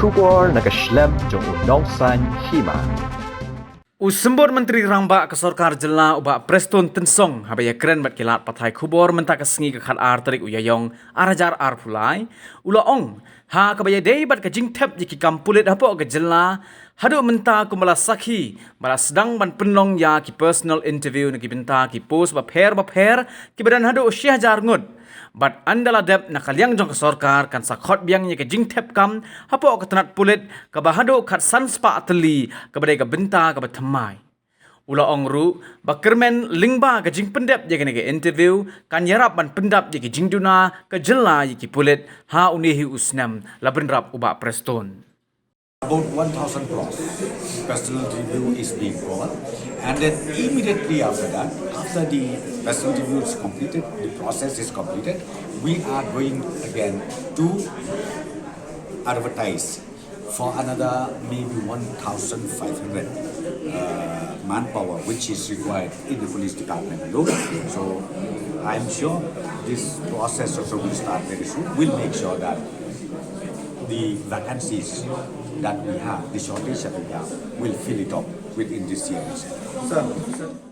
Kubor nakaslem jong unongsan hima. Usembur Menteri Rangba ke Sorkar Jela ubak Preston Tensong habaya keren bat kilat patai kubor mentak kesengi ke khat ar terik uyayong arajar ar pulai ula ong ha kabaya dei bat ke jingtep jiki kampulit hapo ke Jela hadu menta kumala sakhi bala sedang ban penong ya ki personal interview naki benta ki post ba pher ki badan hadu syah jar ngud bat andala dep nakaliang jong ke Sorkar kan sakhot biang ke jingtep kam hapo ke tenat pulit ke bahadu khat sanspa ateli ke badai ke benta ke batamai ula ongru bakermen lingba ke jing pendep je ke interview kan yarap ban pendap je ke jingduna ke Jela je ki pulit ha unihi usnam labenrap uba Preston. About 1,000 plus personal review is being called, and then immediately after that, after the personal review is completed, the process is completed, we are going again to advertise for another maybe 1,500 manpower, which is required in the police department alone. So I'm sure this process also will start very soon. We'll make sure that the vacancies that we have, the shortage that we have, will fill it up within this year. Sir.